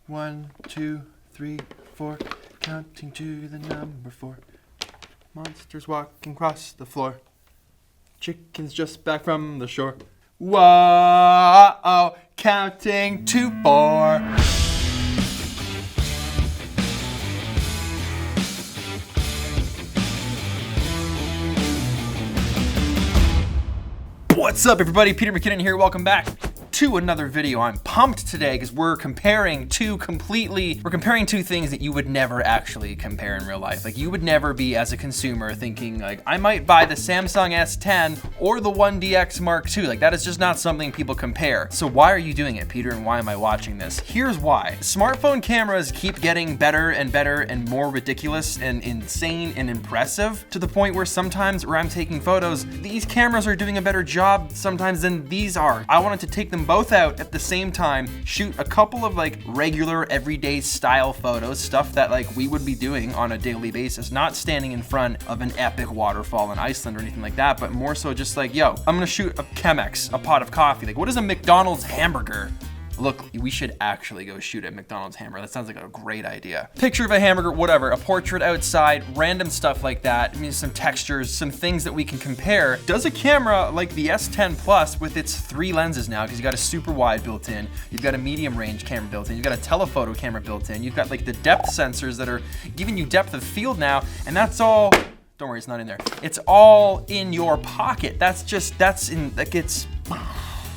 1, 2, 3, 4, counting to the number 4. Monsters walking across the floor. Chickens just back from the shore. Whoa, counting to 4. What's up, everybody? Peter McKinnon here. Welcome back to another video. I'm pumped today because we're comparing two things that you would never actually compare in real life. Like, you would never be, as a consumer, thinking like, I might buy the Samsung S10 or the 1DX Mark II. Like, that is just not something people compare. So why are you doing it, Peter, and why am I watching this? Here's why. Smartphone cameras keep getting better and better and more ridiculous and insane and impressive, to the point where sometimes where I'm taking photos, these cameras are doing a better job sometimes than these are. I wanted to take them both out at the same time, shoot a couple of like regular everyday style photos, stuff that like we would be doing on a daily basis, not standing in front of an epic waterfall in Iceland or anything like that, but more so just like, yo, I'm gonna shoot a Chemex, a pot of coffee. Like, what is a McDonald's hamburger? Look, we should actually go shoot at McDonald's hamburger. That sounds like a great idea. Picture of a hamburger, whatever, a portrait outside, random stuff like that. I mean, some textures, some things that we can compare. Does a camera like the S10 Plus with its 3 lenses now, because you got a super wide built in, you've got a medium range camera built in, you've got a telephoto camera built in, you've got like the depth sensors that are giving you depth of field now, and that's all, don't worry, it's not in there. It's all in your pocket. It's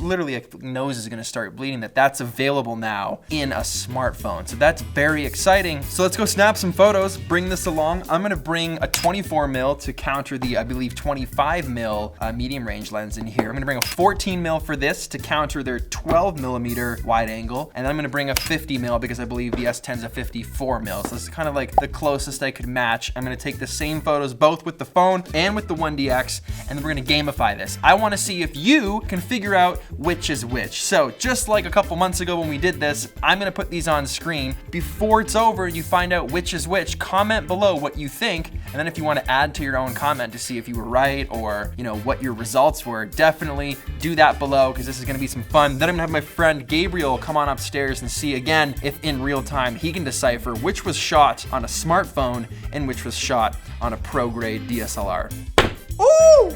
literally a nose is gonna start bleeding that's available now in a smartphone. So that's very exciting. So let's go snap some photos, bring this along. I'm gonna bring a 24mm to counter the, I believe, 25mm medium range lens in here. I'm gonna bring a 14mm for this to counter their 12mm wide angle. And then I'm gonna bring a 50mm because I believe the S10's a 54mm. So this is kind of like the closest I could match. I'm gonna take the same photos both with the phone and with the 1DX, and then we're gonna gamify this. I wanna see if you can figure out which is which. So just like a couple months ago when we did this, I'm gonna put these on screen. Before it's over and you find out which is which, comment below what you think, and then if you want to add to your own comment to see if you were right or, you know, what your results were, definitely do that below, because this is gonna be some fun. Then I'm gonna have my friend Gabriel come on upstairs and see again if in real time he can decipher which was shot on a smartphone and which was shot on a pro grade DSLR. Ooh!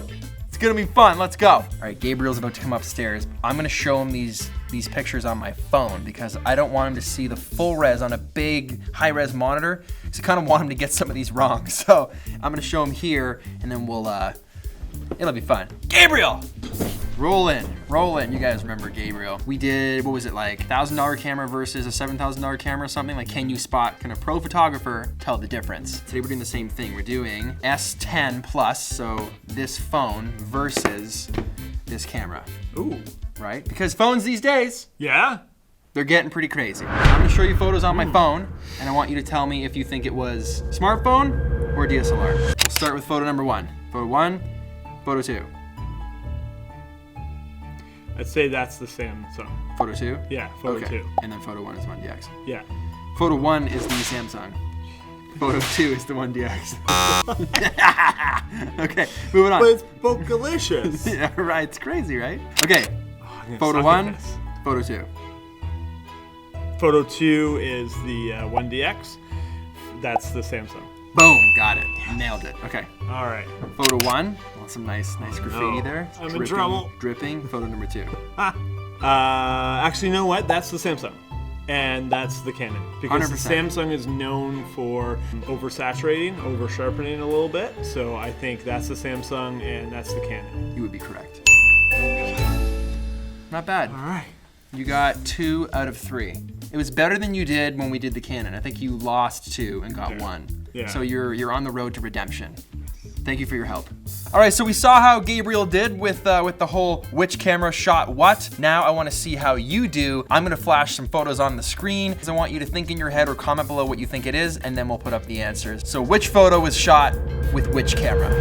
It's gonna be fun, let's go. All right, Gabriel's about to come upstairs. I'm gonna show him these pictures on my phone because I don't want him to see the full res on a big high res monitor, because I kind of want him to get some of these wrong. So I'm gonna show him here and then it'll be fun. Gabriel! Roll in. You guys remember Gabriel. We did, what was it, like $1,000 camera versus a $7,000 camera or something? Like, can you spot, can a pro photographer tell the difference? Today we're doing the same thing. We're doing S10 Plus, so this phone versus this camera. Ooh. Right? Because phones these days, Yeah? they're getting pretty crazy. I'm gonna show you photos on my phone, and I want you to tell me if you think it was smartphone or DSLR. We'll start with photo number 1. Photo 1, photo 2. I'd say that's the Samsung. Photo 2? Yeah, photo 2. And then photo 1 is 1DX. Yeah. Photo 1 is the Samsung. Photo 2 is the 1DX. Okay, moving on. But it's both delicious. Yeah, right, it's crazy, right? Okay, Oh, photo 1, photo 2. Photo 2 is the 1DX. That's the Samsung. Boom, got it. Nailed it. Okay. All right. Photo 1, well, some nice graffiti no. there. I'm in trouble. Dripping. Photo number 2. Actually, you know what? That's the Samsung. And that's the Canon. Because 100%. Samsung is known for oversaturating, over-sharpening a little bit. So I think that's the Samsung and that's the Canon. You would be correct. Not bad. All right. You got 2 out of 3. It was better than you did when we did the Canon. I think you lost 2 and got 1. Yeah. So you're on the road to redemption. Thank you for your help. All right, so we saw how Gabriel did with the whole which camera shot what. Now I want to see how you do. I'm gonna flash some photos on the screen because I want you to think in your head or comment below what you think it is, and then we'll put up the answers. So which photo was shot with which camera?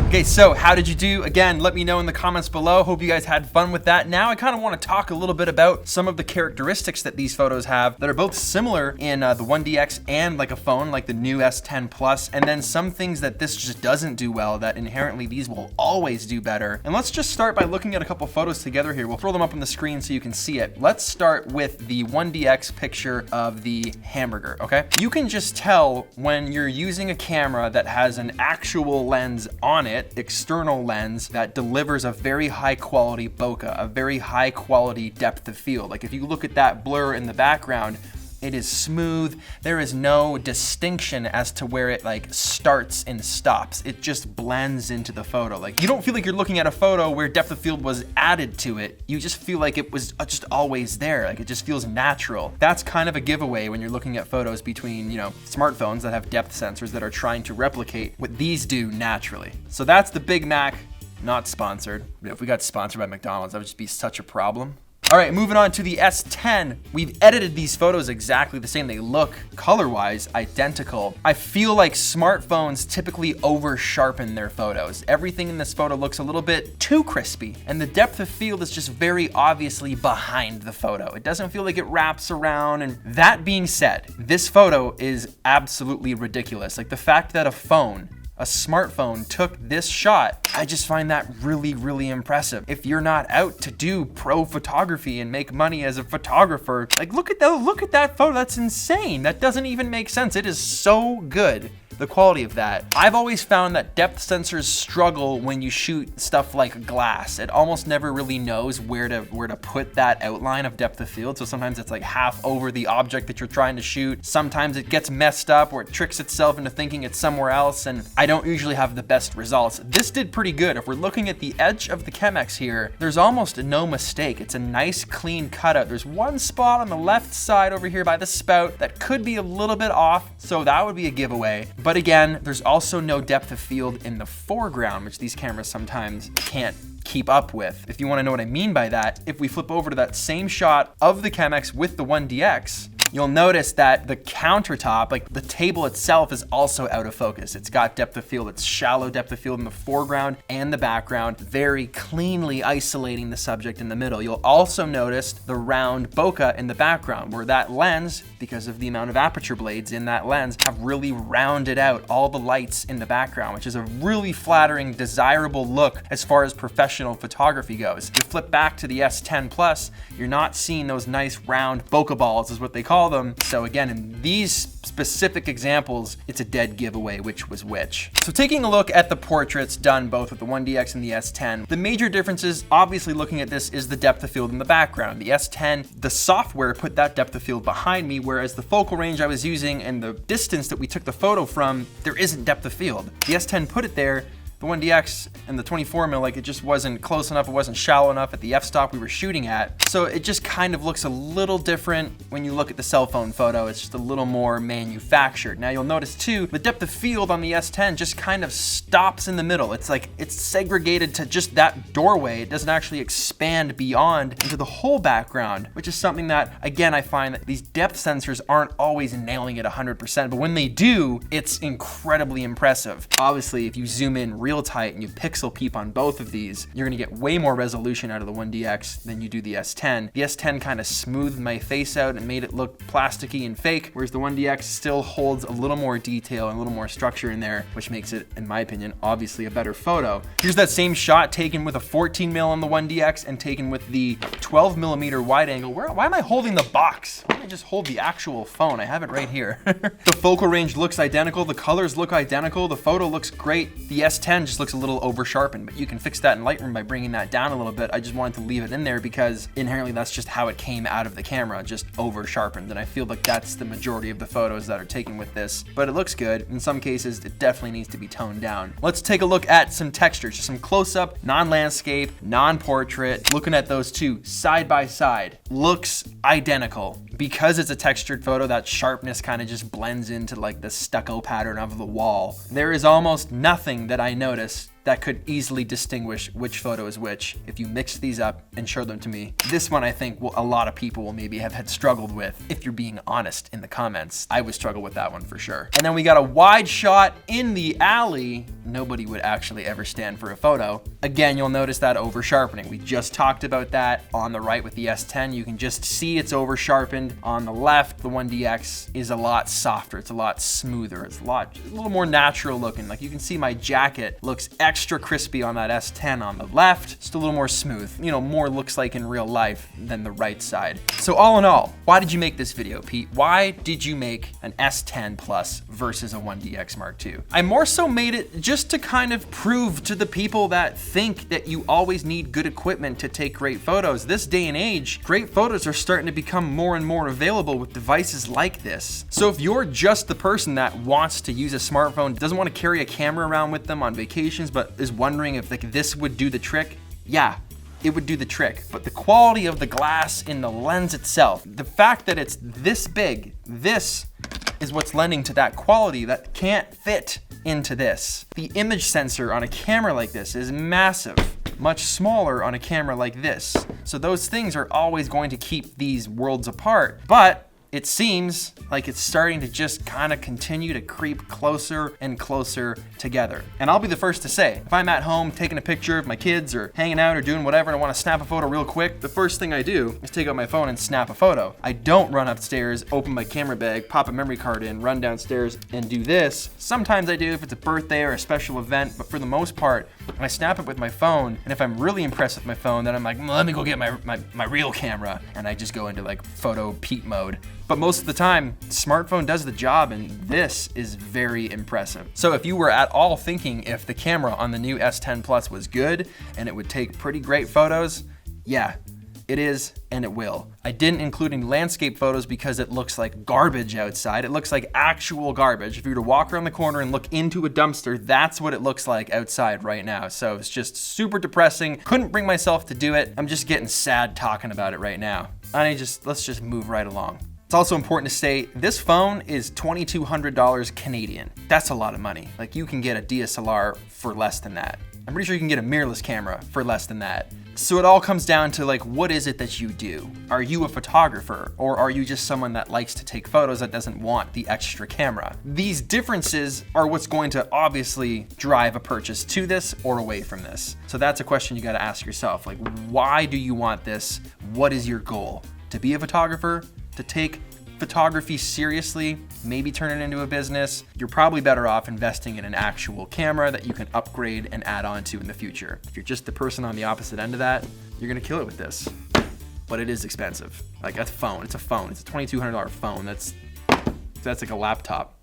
Okay, so how did you do? Again, let me know in the comments below. Hope you guys had fun with that. Now I kind of want to talk a little bit about some of the characteristics that these photos have that are both similar in the 1DX and like a phone, like the new S10 Plus, and then some things that this just doesn't do well that inherently these will always do better. And let's just start by looking at a couple photos together here. We'll throw them up on the screen so you can see it. Let's start with the 1DX picture of the hamburger, okay? You can just tell when you're using a camera that has an actual lens on it, external lens that delivers a very high quality bokeh, a very high quality depth of field. Like if you look at that blur in the background, it is smooth. There is no distinction as to where it like starts and stops. It just blends into the photo. Like you don't feel like you're looking at a photo where depth of field was added to it. You just feel like it was just always there. Like it just feels natural. That's kind of a giveaway when you're looking at photos between, you know, smartphones that have depth sensors that are trying to replicate what these do naturally. So that's the Big Mac, not sponsored. If we got sponsored by McDonald's, that would just be such a problem. All right, moving on to the S10. We've edited these photos exactly the same. They look color-wise identical. I feel like smartphones typically over-sharpen their photos. Everything in this photo looks a little bit too crispy, and the depth of field is just very obviously behind the photo. It doesn't feel like it wraps around, and that being said, this photo is absolutely ridiculous. Like the fact that a smartphone took this shot, I just find that really, really impressive. If you're not out to do pro photography and make money as a photographer, like look at that photo, that's insane. That doesn't even make sense. It is so good. The quality of that. I've always found that depth sensors struggle when you shoot stuff like glass. It almost never really knows where to put that outline of depth of field. So sometimes it's like half over the object that you're trying to shoot. Sometimes it gets messed up or it tricks itself into thinking it's somewhere else, and I don't usually have the best results. This did pretty good. If we're looking at the edge of the Chemex here, there's almost no mistake. It's a nice clean cutout. There's one spot on the left side over here by the spout that could be a little bit off, so that would be a giveaway. But again, there's also no depth of field in the foreground, which these cameras sometimes can't keep up with. If you want to know what I mean by that, if we flip over to that same shot of the Chemex with the 1DX, you'll notice that the countertop, like the table itself, is also out of focus. It's got depth of field. It's shallow depth of field in the foreground and the background, very cleanly isolating the subject in the middle. You'll also notice the round bokeh in the background, where that lens, because of the amount of aperture blades in that lens, have really rounded out all the lights in the background, which is a really flattering, desirable look as far as professional photography goes. You flip back to the S10 Plus, you're not seeing those nice round bokeh balls, is what they call them. So again, in these specific examples, it's a dead giveaway which was which. So taking a look at the portraits done both with the 1DX and the S10, the major differences, obviously looking at this, is the depth of field in the background. The S10, the software put that depth of field behind me, whereas the focal range I was using and the distance that we took the photo from, there isn't depth of field. The S10 put it there. The 1DX and the 24mm, like it just wasn't close enough, it wasn't shallow enough at the f-stop we were shooting at. So it just kind of looks a little different when you look at the cell phone photo. It's just a little more manufactured. Now you'll notice too, the depth of field on the S10 just kind of stops in the middle. It's like it's segregated to just that doorway. It doesn't actually expand beyond into the whole background, which is something that, again, I find that these depth sensors aren't always nailing it 100%, but when they do, it's incredibly impressive. Obviously, if you zoom in real tight and you pixel peep on both of these, you're gonna get way more resolution out of the 1DX than you do the S10. The S10 kind of smoothed my face out and made it look plasticky and fake, whereas the 1DX still holds a little more detail and a little more structure in there, which makes it, in my opinion, obviously a better photo. Here's that same shot taken with a 14mm on the 1DX and taken with the 12mm wide angle. Why am I holding the box? Why don't I just hold the actual phone? I have it right here. The focal range looks identical. The colors look identical. The photo looks great. The S10 just looks a little over sharpened, but you can fix that in Lightroom by bringing that down a little bit. I just wanted to leave it in there because inherently that's just how it came out of the camera, just over sharpened. And I feel like that's the majority of the photos that are taken with this, but it looks good. In some cases, it definitely needs to be toned down. Let's take a look at some textures, just some close-up, non-landscape, non-portrait. Looking at those two side by side, looks identical. Because it's a textured photo, that sharpness kind of just blends into like the stucco pattern of the wall. There is almost nothing that I notice that could easily distinguish which photo is which if you mix these up and show them to me. This one I think a lot of people will maybe have had struggled with, if you're being honest in the comments. I would struggle with that one for sure. And then we got a wide shot in the alley. Nobody would actually ever stand for a photo. Again, you'll notice that over sharpening. We just talked about that on the right with the S10. You can just see it's over sharpened. On the left, the 1DX is a lot softer. It's a lot smoother. It's a little more natural looking. Like you can see my jacket looks extra crispy on that S10 on the left. Just a little more smooth. You know, more looks like in real life than the right side. So all in all, why did you make this video, Pete? Why did you make an S10 Plus versus a 1DX Mark II? I more so made it just to kind of prove to the people that think that you always need good equipment to take great photos. This day and age, great photos are starting to become more and more available with devices like this. So if you're just the person that wants to use a smartphone, doesn't want to carry a camera around with them on vacations, but is wondering if like this would do the trick, yeah, it would do the trick. But the quality of the glass in the lens itself, the fact that it's this big, this is what's lending to that quality that can't fit into this. The image sensor on a camera like this is massive, much smaller on a camera like this. So those things are always going to keep these worlds apart, but it seems like it's starting to just kind of continue to creep closer and closer together. And I'll be the first to say, if I'm at home taking a picture of my kids or hanging out or doing whatever and I want to snap a photo real quick, the first thing I do is take out my phone and snap a photo. I don't run upstairs, open my camera bag, pop a memory card in, run downstairs and do this. Sometimes I do if it's a birthday or a special event, but for the most part, I snap it with my phone. And if I'm really impressed with my phone, then I'm like, let me go get my real camera. And I just go into like photo Pete mode. But most of the time, smartphone does the job, and this is very impressive. So if you were at all thinking if the camera on the new S10 Plus was good and it would take pretty great photos, yeah, it is and it will. I didn't include any landscape photos because it looks like garbage outside. It looks like actual garbage. If you were to walk around the corner and look into a dumpster, that's what it looks like outside right now. So it's just super depressing. Couldn't bring myself to do it. I'm just getting sad talking about it right now. Let's just move right along. It's also important to say this phone is $2,200 Canadian. That's a lot of money. Like you can get a DSLR for less than that. I'm pretty sure you can get a mirrorless camera for less than that. So it all comes down to like, what is it that you do? Are you a photographer or are you just someone that likes to take photos that doesn't want the extra camera? These differences are what's going to obviously drive a purchase to this or away from this. So that's a question you got to ask yourself. Like, why do you want this? What is your goal? To be a photographer? To take photography seriously, maybe turn it into a business? You're probably better off investing in an actual camera that you can upgrade and add on to in the future. If you're just the person on the opposite end of that, you're gonna kill it with this. But it is expensive. Like that's a phone, it's a phone. It's a $2,200 phone. That's like a laptop.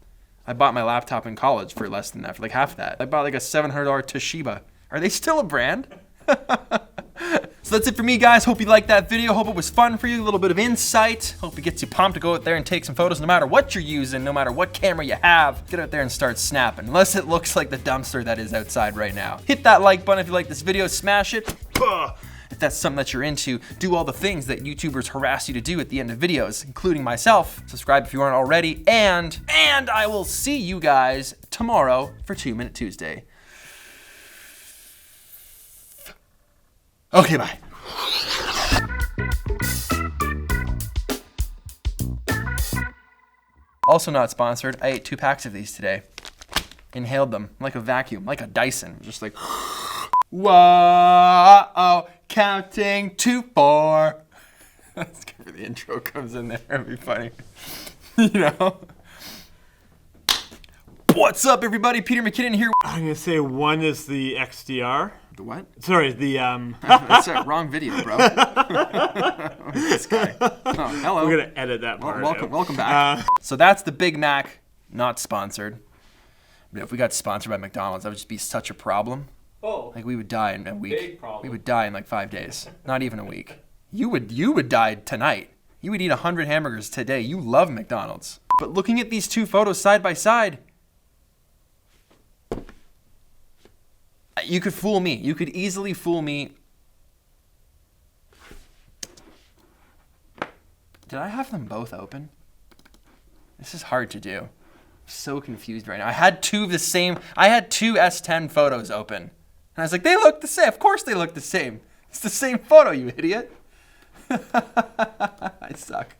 I bought my laptop in college for less than that, for like half that. I bought like a $700 Toshiba. Are they still a brand? So that's it for me, guys. Hope you liked that video. Hope it was fun for you. A little bit of insight. Hope it gets you pumped to go out there and take some photos no matter what you're using, no matter what camera you have. Get out there and start snapping, unless it looks like the dumpster that is outside right now. Hit that like button if you like this video. Smash it. If that's something that you're into, do all the things that YouTubers harass you to do at the end of videos, including myself. Subscribe if you aren't already. And I will see you guys tomorrow for 2 Minute Tuesday. Okay, bye. Also not sponsored. I ate 2 packs of these today. Inhaled them like a vacuum, like a Dyson. Just like, whoa, counting to 4. That's good for the intro comes in there. It'd be funny. You know? What's up, everybody? Peter McKinnon here. I'm gonna say one is the XDR. The what? Sorry, the That's a wrong video, bro. This guy. Oh, hello. We're gonna edit that part. Welcome back. So that's the Big Mac, not sponsored. But if we got sponsored by McDonald's, that would just be such a problem. Oh. Like we would die in a week. Big problem. We would die in like 5 days. Not even a week. You would die tonight. You would eat 100 hamburgers today. You love McDonald's. But looking at these 2 photos side by side, you could fool me. You could easily fool me. Did I have them both open? This is hard to do. I'm so confused right now. I had 2 of the same. I had 2 S10 photos open. And I was like, they look the same. Of course they look the same. It's the same photo, you idiot. I suck.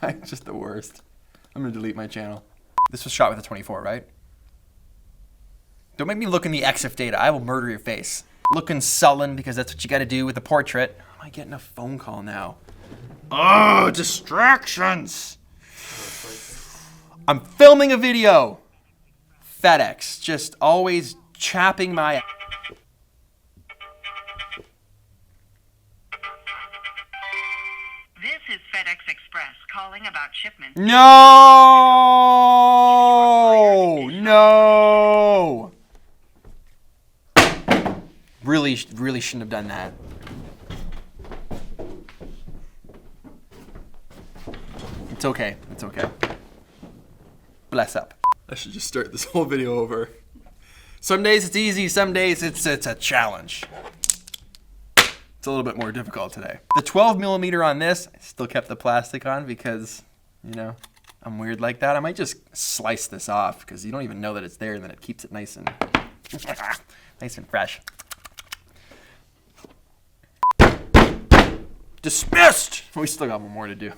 I'm just the worst. I'm gonna delete my channel. This was shot with a 24, right? Don't make me look in the EXIF data. I will murder your face. Looking sullen because that's what you gotta do with a portrait. Am I getting a phone call now? Oh, distractions. I'm filming a video. FedEx, just always chapping my... This is FedEx Express calling about shipment. No! No! Really shouldn't have done that. It's okay. It's okay. Bless up. I should just start this whole video over. Some days it's easy, some days it's a challenge. It's a little bit more difficult today. The 12mm on this, I still kept the plastic on because, you know, I'm weird like that. I might just slice this off because you don't even know that it's there and then it keeps it nice and nice and fresh. Dismissed! We still got one more to do.